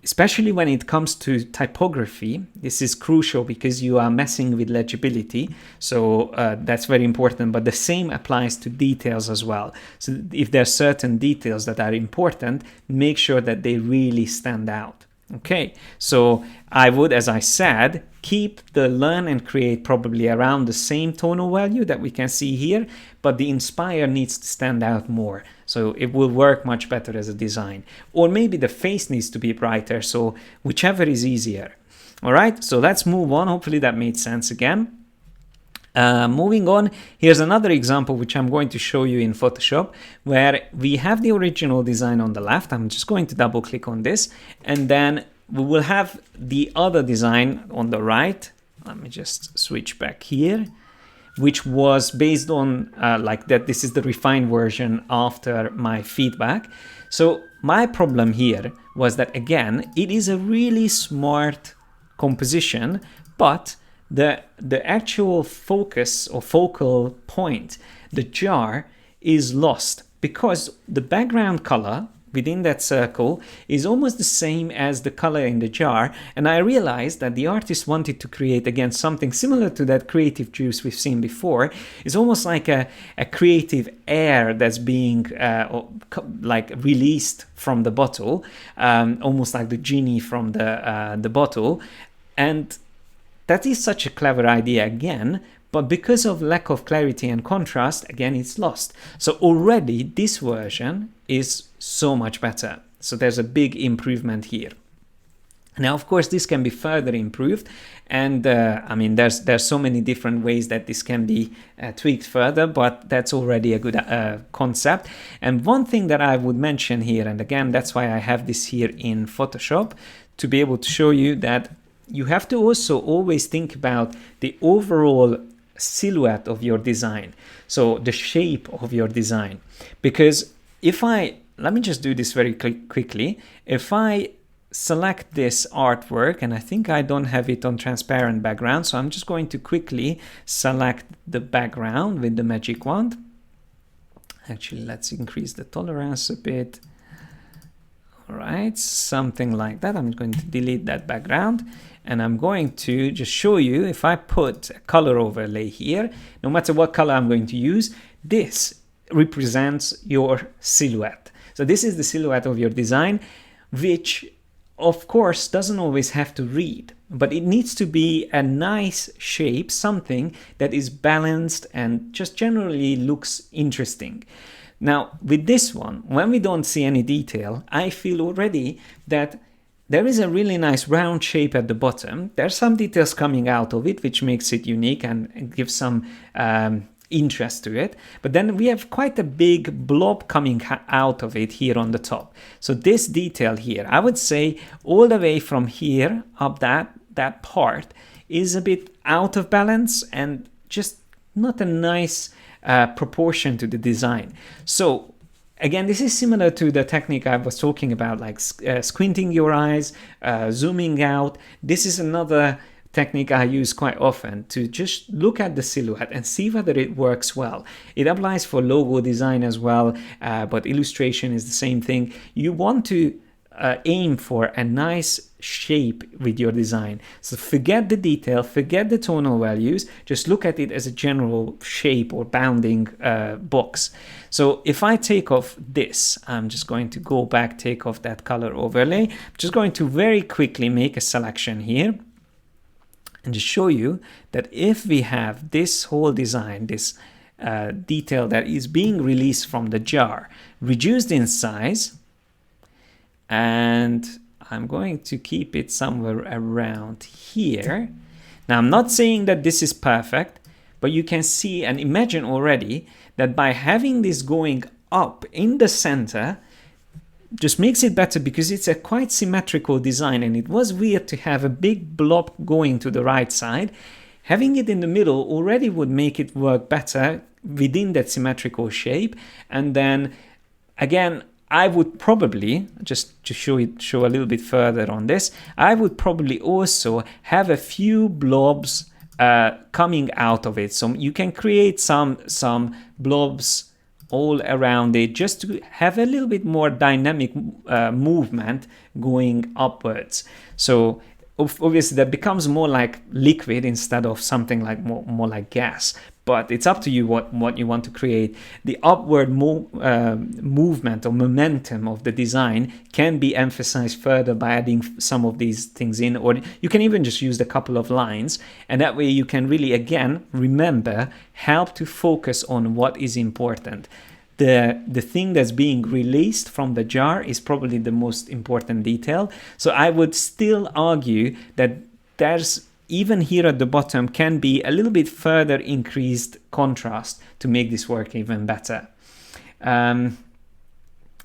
especially when it comes to typography, this is crucial because you are messing with legibility. So that's very important, but the same applies to details as well. So if there are certain details that are important, make sure that they really stand out. Okay, so I would, as I said, keep the learn and create probably around the same tonal value that we can see here, but the inspire needs to stand out more. So it will work much better as a design. Or maybe the face needs to be brighter, so whichever is easier. All right, so let's move on. Hopefully that made sense again. Moving on, here's another example which I'm going to show you in Photoshop, where we have the original design on the left. I'm just going to double click on this, and then we will have the other design on the right. Let me just switch back here, which was based on like that. This is the refined version after my feedback. So my problem here was that, again, it is a really smart composition, but the actual focus or focal point, the jar, is lost because the background color within that circle is almost the same as the color in the jar. And I realized that the artist wanted to create, again, something similar to that creative juice we've seen before. It's almost like a creative air that's being like released from the bottle, almost like the genie from the bottle. And that is such a clever idea again, but because of lack of clarity and contrast, again, it's lost. So already this version is so much better. So there's a big improvement here. Now, of course, this can be further improved, and I mean, there's so many different ways that this can be tweaked further, but that's already a good concept. And one thing that I would mention here, and again, that's why I have this here in Photoshop, to be able to show you that you have to also always think about the overall silhouette of your design, so the shape of your design. Because let me just do this very quickly. If I select this artwork, and I think I don't have it on transparent background, so I'm just going to quickly select the background with the magic wand. Actually, let's increase the tolerance a bit. All right, something like that. I'm going to delete that background, and I'm going to just show you, if I put a color overlay here, no matter what color I'm going to use, this represents your silhouette. So this is the silhouette of your design, which of course doesn't always have to read, but it needs to be a nice shape, something that is balanced and just generally looks interesting. Now, with this one, when we don't see any detail, I feel already that there is a really nice round shape at the bottom. There's some details coming out of it, which makes it unique and gives some interest to it. But then we have quite a big blob coming out of it here on the top. So this detail here, I would say all the way from here up that part is a bit out of balance and just not a nice proportion to the design. So again, this is similar to the technique I was talking about, like squinting your eyes, zooming out. This is another technique I use quite often to just look at the silhouette and see whether it works well. It applies for logo design as well, but illustration is the same thing. You want to aim for a nice shape with your design. So forget the detail, forget the tonal values, just look at it as a general shape or bounding box. So if I take off this, I'm just going to go back, take off that color overlay. I'm just going to very quickly make a selection here and just show you that if we have this whole design, this detail that is being released from the jar, reduced in size, and I'm going to keep it somewhere around here. Now, I'm not saying that this is perfect, but you can see and imagine already that by having this going up in the center just makes it better, because it's a quite symmetrical design, and it was weird to have a big blob going to the right side. Having it in the middle already would make it work better within that symmetrical shape. And then again, I would probably, just to show a little bit further on this, I would probably also have a few blobs coming out of it. So you can create some blobs all around it, just to have a little bit more dynamic movement going upwards. So obviously that becomes more like liquid instead of something like more like gas. But it's up to you what you want to create. The upward movement or momentum of the design can be emphasized further by adding some of these things in, or you can even just use a couple of lines, and that way you can really, again, remember, help to focus on what is important. The thing that's being released from the jar is probably the most important detail. So I would still argue that there's, even here at the bottom, can be a little bit further increased contrast to make this work even better.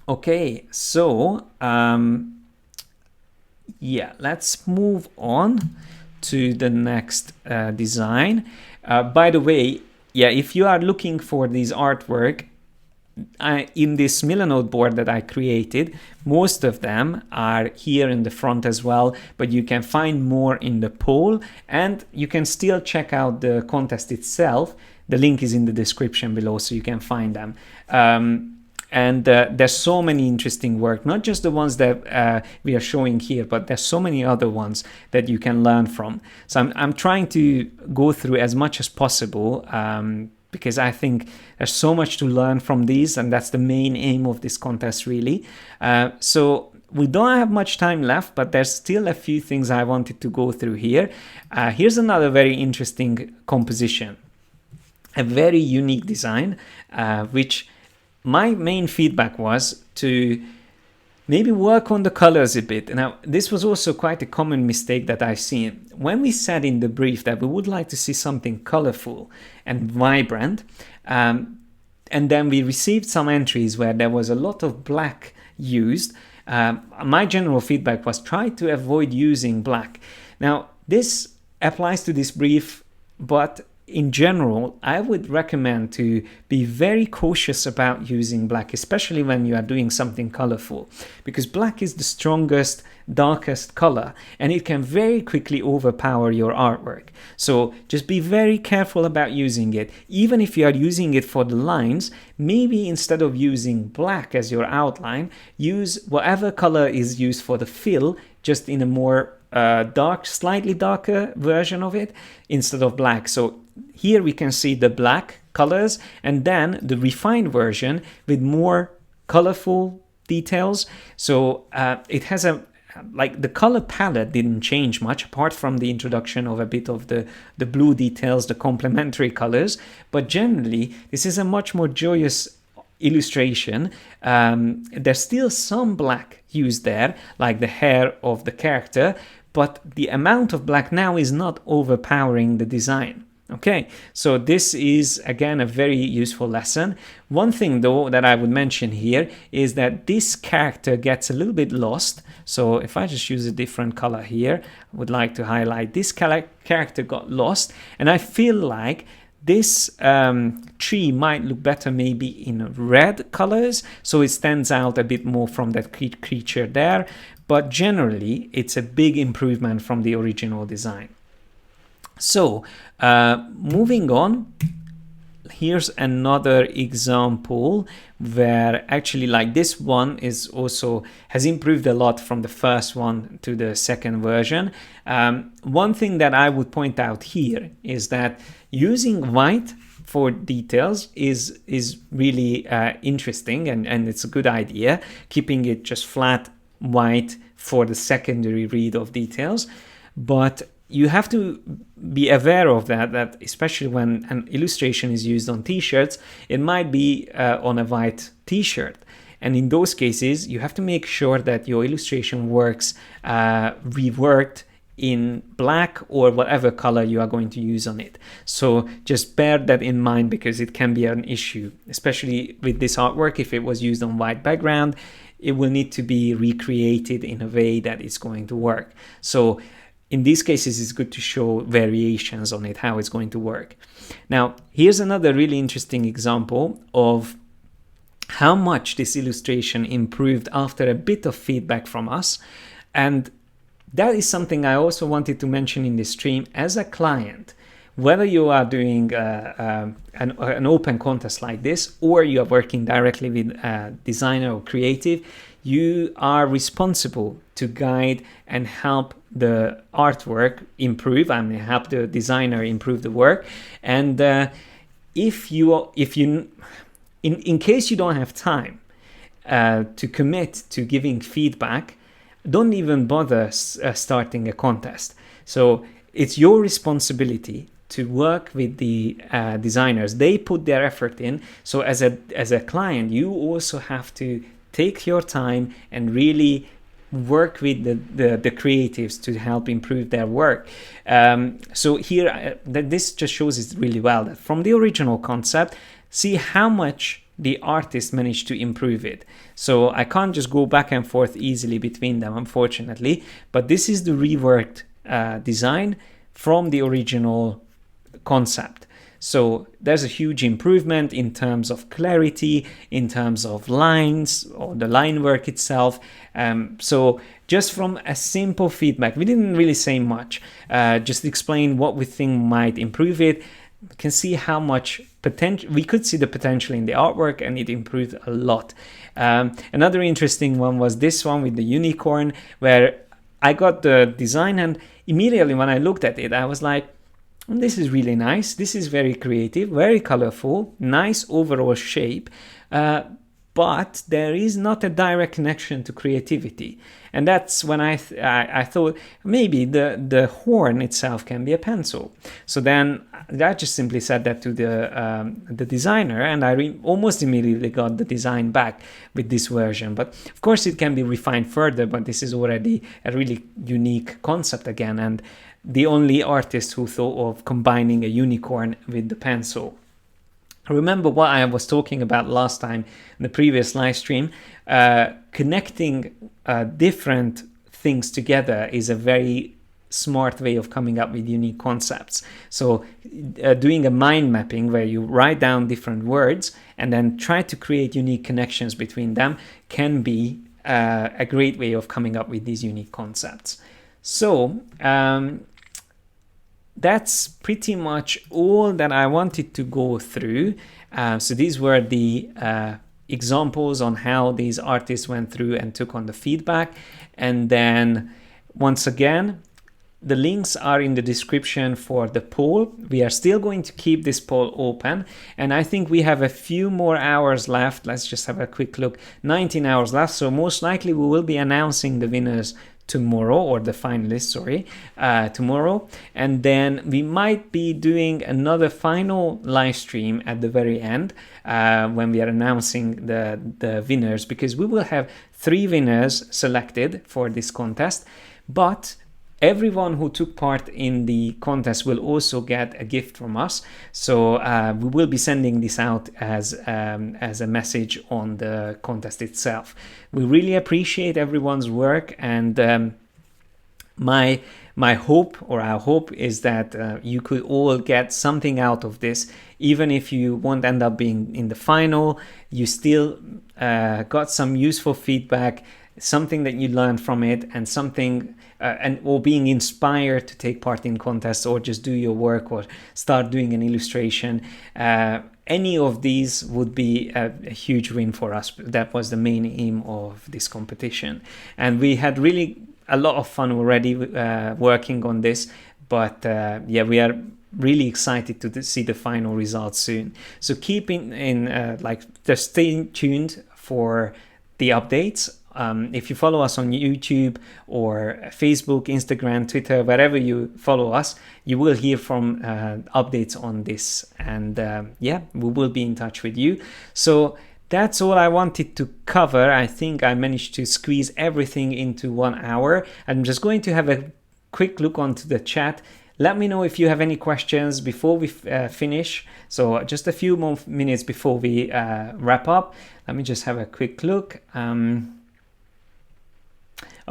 Okay, so yeah, let's move on to the next design. By the way, yeah, if you are looking for these artwork, in this Milanote board that I created, most of them are here in the front as well, but you can find more in the poll, and you can still check out the contest itself. The link is in the description below, so you can find them. And there's so many interesting work, not just the ones that we are showing here, but there's so many other ones that you can learn from. So I'm trying to go through as much as possible, because I think there's so much to learn from these, and that's the main aim of this contest, really. So we don't have much time left, but there's still a few things I wanted to go through here. Here's another very interesting composition, a very unique design, which my main feedback was to maybe work on the colors a bit. Now, this was also quite a common mistake that I've seen. When we said in the brief that we would like to see something colorful and vibrant, and then we received some entries where there was a lot of black used, my general feedback was try to avoid using black. Now, this applies to this brief, but in general, I would recommend to be very cautious about using black, especially when you are doing something colorful, because black is the strongest, darkest color, and it can very quickly overpower your artwork. So just be very careful about using it. Even if you are using it for the lines, maybe instead of using black as your outline, use whatever color is used for the fill, just in a more dark, slightly darker version of it instead of black. So here we can see the black colors, and then the refined version with more colorful details. So it has like the color palette didn't change much apart from the introduction of a bit of the blue details, the complementary colors, but generally this is a much more joyous illustration. There's still some black used there, like the hair of the character, but the amount of black now is not overpowering the design. Okay, so this is again a very useful lesson. One thing though that I would mention here is that this character gets a little bit lost. So if I just use a different color here, I would like to highlight this character got lost, and I feel like this tree might look better maybe in red colors, so it stands out a bit more from that creature there. But generally, it's a big improvement from the original design. So moving on, here's another example where actually like this one is also has improved a lot from the first one to the second version. One thing that I would point out here is that using white for details is really interesting, and it's a good idea, keeping it just flat white for the secondary read of details. But you have to be aware of that especially when an illustration is used on t-shirts, it might be on a white t-shirt. And in those cases, you have to make sure that your illustration works reworked in black or whatever color you are going to use on it. So just bear that in mind, because it can be an issue, especially with this artwork. If it was used on white background, it will need to be recreated in a way that is going to work. So in these cases, it's good to show variations on it, how it's going to work. Now, here's another really interesting example of how much this illustration improved after a bit of feedback from us. And that is something I also wanted to mention in this stream. As a client, whether you are doing an open contest like this, or you are working directly with a designer or creative, you are responsible to guide and help the artwork improve. I mean, help the designer improve the work. And in case you don't have time to commit to giving feedback, don't even bother starting a contest. So it's your responsibility to work with the designers. They put their effort in. So as a client, you also have to take your time and really work with the creatives to help improve their work. So here, this just shows it really well, that from the original concept, see how much the artist managed to improve it. So I can't just go back and forth easily between them, unfortunately, but this is the reworked design from the original concept. So there's a huge improvement in terms of clarity, in terms of lines or the line work itself. So just from a simple feedback, we didn't really say much, just explain what we think might improve it. We can see how much potential, we could see the potential in the artwork, and it improved a lot. Another interesting one was this one with the unicorn, where I got the design, and immediately when I looked at it, I was like, this is really nice. This is very creative, very colorful, nice overall shape. But there is not a direct connection to creativity. And that's when I thought maybe the horn itself can be a pencil. So then I just simply said that to the designer, and I almost immediately got the design back with this version. But of course it can be refined further, but this is already a really unique concept again, and the only artist who thought of combining a unicorn with the pencil. Remember what I was talking about last time in the previous live stream? Connecting different things together is a very smart way of coming up with unique concepts. So doing a mind mapping where you write down different words and then try to create unique connections between them can be a great way of coming up with these unique concepts. So that's pretty much all that I wanted to go through. So these were the examples on how these artists went through and took on the feedback. And then once again, the links are in the description for the poll. We are still going to keep this poll open, and I think we have a few more hours left. Let's just have a quick look. 19 hours left, so most likely we will be announcing the winners tomorrow, or the finalists, sorry, tomorrow. And then we might be doing another final live stream at the very end when we are announcing the winners, because we will have 3 winners selected for this contest, but everyone who took part in the contest will also get a gift from us. So we will be sending this out as a message on the contest itself. We really appreciate everyone's work, and my hope, or our hope, is that you could all get something out of this. Even if you won't end up being in the final, you still got some useful feedback, something that you learned from it, and something or being inspired to take part in contests, or just do your work, or start doing an illustration. Any of these would be a huge win for us. That was the main aim of this competition, and we had really a lot of fun already working on this. But yeah, we are really excited to see the final results soon. So keep just stay tuned for the updates. If you follow us on YouTube or Facebook, Instagram, Twitter, wherever you follow us, you will hear from updates on this. And yeah, we will be in touch with you. So that's all I wanted to cover. I think I managed to squeeze everything into 1 hour. I'm just going to have a quick look onto the chat. Let me know if you have any questions before we finish. So just a few more minutes before we wrap up. Let me just have a quick look.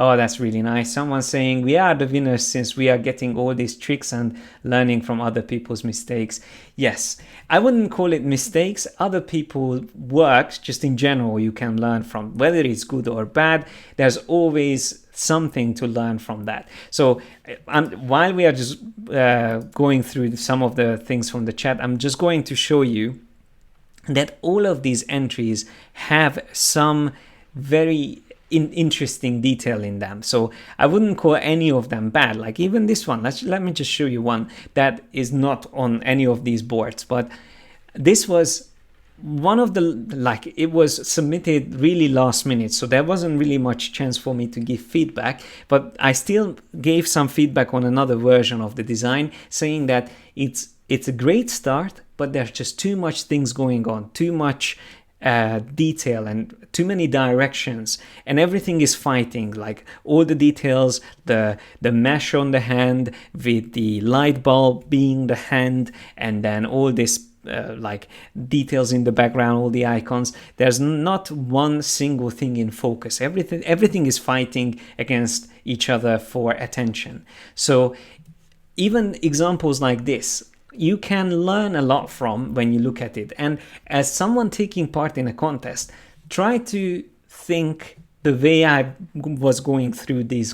Oh, that's really nice. Someone saying we are the winners since we are getting all these tricks and learning from other people's mistakes. Yes, I wouldn't call it mistakes. Other people's work, just in general, you can learn from. Whether it's good or bad, there's always something to learn from that. So while we are just going through some of the things from the chat, I'm just going to show you that all of these entries have some very interesting detail in them. So I wouldn't call any of them bad. Like even this one, let me just show you one that is not on any of these boards, but this was one of the, it was submitted really last minute, so there wasn't really much chance for me to give feedback, but I still gave some feedback on another version of the design, saying that it's a great start, but there's just too much things going on, too much detail and too many directions, and everything is fighting, like all the details, the mesh on the hand with the light bulb being the hand, and then all this details in the background, all the icons. There's not one single thing in focus. Everything is fighting against each other for attention. So even examples like this, you can learn a lot from when you look at it. And as someone taking part in a contest, try to think the way I was going through these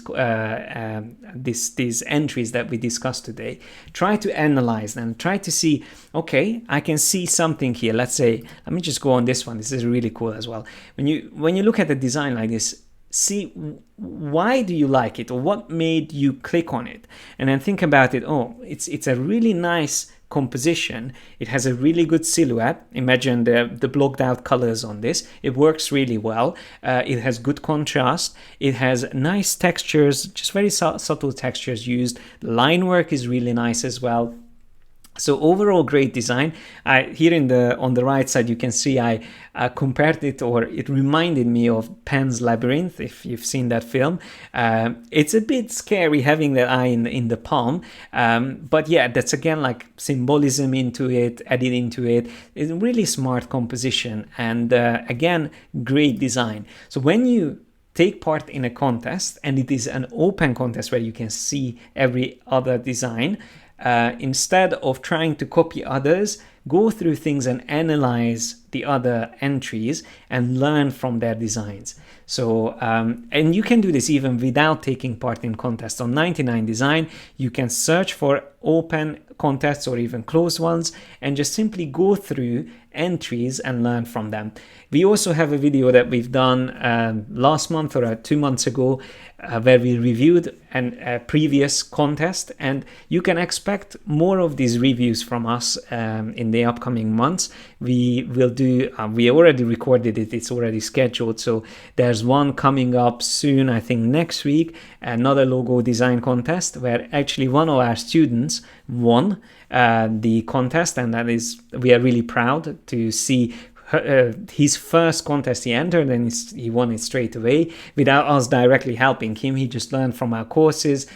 entries that we discussed today. Try to analyze them. Try to see, okay, I can see something here. Let's say, let me just go on this one. This is really cool as well. When you look at the design like this, see why do you like it, or what made you click on it, and then think about it. Oh, it's a really nice composition. It has a really good silhouette. Imagine the blocked out colors on this. It works really well. It has good contrast. It has nice textures, just very subtle textures used. The line work is really nice as well. So overall, great design. Here on the right side, you can see I compared it, or it reminded me of Pan's Labyrinth, if you've seen that film. It's a bit scary having that eye in the palm, but yeah, that's again like symbolism into it, added into it. It's a really smart composition, and again, great design. So when you take part in a contest, and it is an open contest where you can see every other design, instead of trying to copy others, go through things and analyze the other entries and learn from their designs. So, and you can do this even without taking part in contests. On 99 Design, you can search for open contests or even closed ones and just simply go through entries and learn from them. We also have a video that we've done last month or 2 months ago where we reviewed a previous contest, and you can expect more of these reviews from us in the upcoming months. We will do, we already recorded it, it's already scheduled, so there's one coming up soon, I think next week, another logo design contest where actually one of our students won the contest, and that is, we are really proud to see his first contest he entered, and he won it straight away without us directly helping him. He just learned from our courses,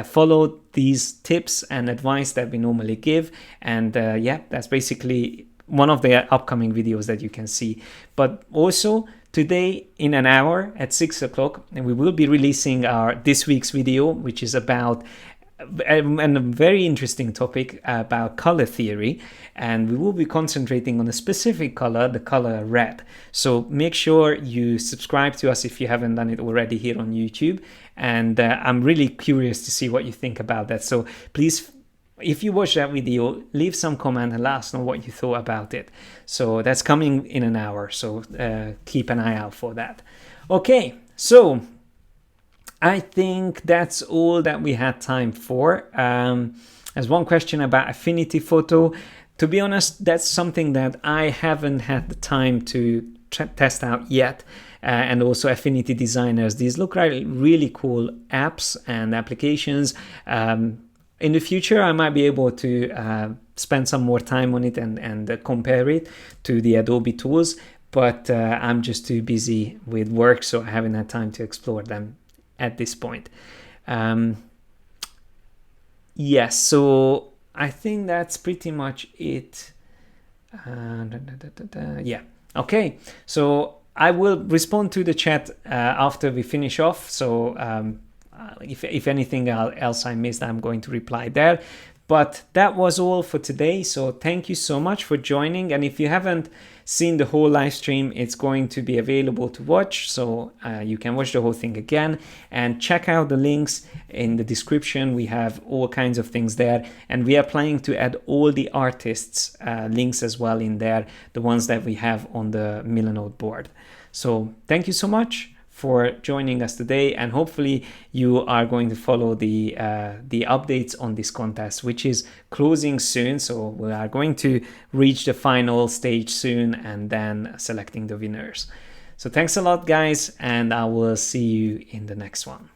followed these tips and advice that we normally give, and yeah, that's basically one of the upcoming videos that you can see. But also today in an hour at 6 o'clock, and we will be releasing this week's video, which is about a very interesting topic about color theory, and we will be concentrating on a specific color, the color red. So make sure you subscribe to us if you haven't done it already here on YouTube, and I'm really curious to see what you think about that. So please, if you watch that video, leave some comment and let us know what you thought about it. So that's coming in an hour, so keep an eye out for that. Okay, so I think that's all that we had time for. There's one question about Affinity Photo. To be honest, that's something that I haven't had the time to test out yet. And also Affinity Designers. These look like really cool apps and applications. In the future, I might be able to spend some more time on it and compare it to the Adobe tools. But I'm just too busy with work, so I haven't had time to explore them at this point. Yes, so I think that's pretty much it. Yeah, okay, so I will respond to the chat after we finish off. So if anything else I missed, I'm going to reply there. But that was all for today, so thank you so much for joining. And if you haven't seen the whole live stream, it's going to be available to watch, so you can watch the whole thing again, and check out the links in the description. We have all kinds of things there, and we are planning to add all the artists links as well in there, the ones that we have on the Milanote board. So thank you so much for joining us today, and hopefully you are going to follow the updates on this contest, which is closing soon. So we are going to reach the final stage soon, and then selecting the winners. So thanks a lot, guys, and I will see you in the next one.